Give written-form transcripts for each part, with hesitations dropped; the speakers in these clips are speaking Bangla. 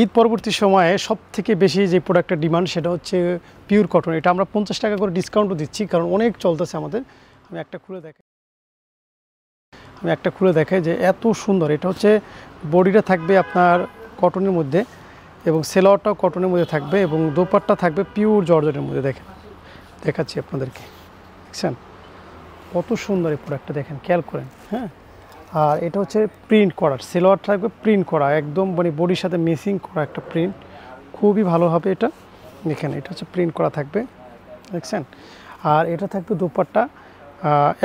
ঈদ পরবর্তী সময়ে সবথেকে বেশি যে প্রোডাক্টের ডিমান্ড সেটা হচ্ছে পিওর কটন। এটা আমরা 50 টাকা করে ডিসকাউন্টও দিচ্ছি, কারণ অনেক চলতেছে আমাদের। আমি একটা খুলে দেখাই যে এত সুন্দর। এটা হচ্ছে বডিটা থাকবে আপনার কটনের মধ্যে এবং সেলোয়ারটাও কটনের মধ্যে থাকবে এবং দোপাট্টা থাকবে পিওর জর্জেটের মধ্যে। দেখাচ্ছি আপনাদেরকে, দেখছেন কত সুন্দর এই প্রোডাক্টটা, দেখেন খেয়াল করেন। হ্যাঁ, আর এটা হচ্ছে প্রিন্ট করা, সেলোয়ার থাকবে প্রিন্ট করা, একদম মানে বডির সাথে মেসিং করা একটা প্রিন্ট, খুবই ভালো হবে এটা। দেখেন এটা হচ্ছে প্রিন্ট করা থাকবে, দেখছেন। আর এটা থাকবে দোপাট্টা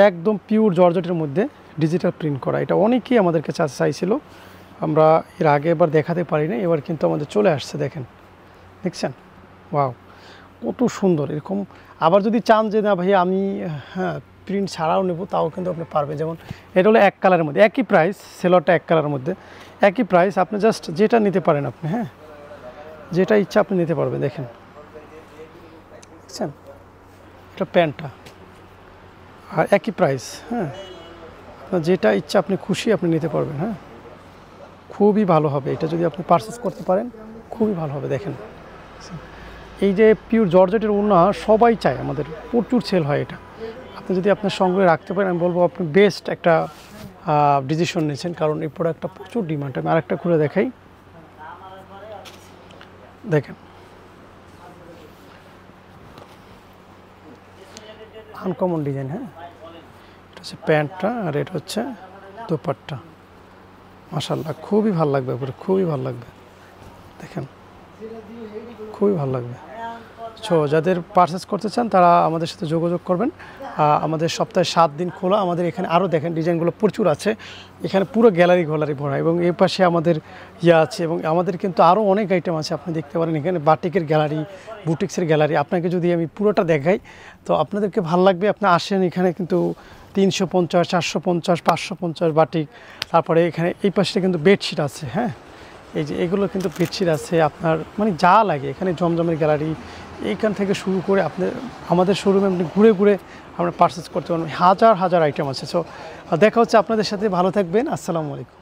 একদম পিওর জর্জেটের মধ্যে ডিজিটাল প্রিন্ট করা। এটা অনেকেই আমাদেরকে চাইছিল, আমরা এর আগে এবার দেখাতে পারি না, এবার কিন্তু আমাদের চলে আসছে। দেখছেন ওয়াও কত সুন্দর। এরকম আবার যদি চান যে না ভাই আমি প্রিন্ট ছাড়াও নেব, তাও কিন্তু আপনি পারবেন। যেমন এটা হলো এক কালারের মধ্যে, একই প্রাইস, সেলোয়ারটা এক কালারের মধ্যে একই প্রাইস, আপনি জাস্ট যেটা নিতে পারেন আপনি, হ্যাঁ যেটা ইচ্ছা আপনি নিতে পারবেন। দেখছেন এটা প্যান্টটা আর একই প্রাইস, হ্যাঁ আপনার যেটা ইচ্ছা আপনি খুশি আপনি নিতে পারবেন। হ্যাঁ, খুবই ভালো হবে এটা যদি আপনি পারচেস করতে পারেন, খুবই ভালো হবে। দেখেন এই যে পিওর জর্জেটের ওড়না সবাই চায়, আমাদের প্রচুর সেল হয় এটা। আপনি যদি আপনার সংগ্রহে রাখতে পারেন, আমি বলবো আপনি বেস্ট একটা ডিসিশন নিয়েছেন, কারণ এই প্রোডাক্টটা প্রচুর ডিমান্ড। আমি আরেকটা খুলে দেখাই, দেখেন আনকমন ডিজাইন। হ্যাঁ, এটা হচ্ছে প্যান্টটা আর এটা হচ্ছে দোপাট্টা। মাশাআল্লাহ খুবই ভালো লাগবে, খুবই ভালো লাগবে। দেখেন খুবই ভালো লাগবে। সো যাদের পারচেস করতে চান তারা আমাদের সাথে যোগাযোগ করবেন। আমাদের সপ্তাহে 7 দিন খোলা। আমাদের এখানে আরও দেখেন ডিজাইনগুলো প্রচুর আছে, এখানে পুরো গ্যালারি ভরা, এবং এই পাশে আমাদের আছে, এবং আমাদের কিন্তু আরও অনেক আইটেম আছে আপনি দেখতে পারেন। এখানে বাটিকের গ্যালারি, বুটিক্সের গ্যালারি। আপনাকে যদি আমি পুরোটা দেখাই তো আপনাদেরকে ভালো লাগবে। আপনি আসেন, এখানে কিন্তু 350, 450, 550 বাটিক। তারপরে এখানে এই পাশে কিন্তু বেডশিট আছে। হ্যাঁ, এই যে এগুলো কিন্তু বেডশিট আছে, আপনার মানে যা লাগে এখানে। জমজমের গ্যালারি এইখান থেকে শুরু করে আপনি আমাদের শোরুমে আপনি ঘুরে ঘুরে আপনার পারচেস করতে পারবেন। হাজার হাজার আইটেম আছে। সো দেখা হচ্ছে আপনাদের সাথে, ভালো থাকবেন। আসসালামু আলাইকুম।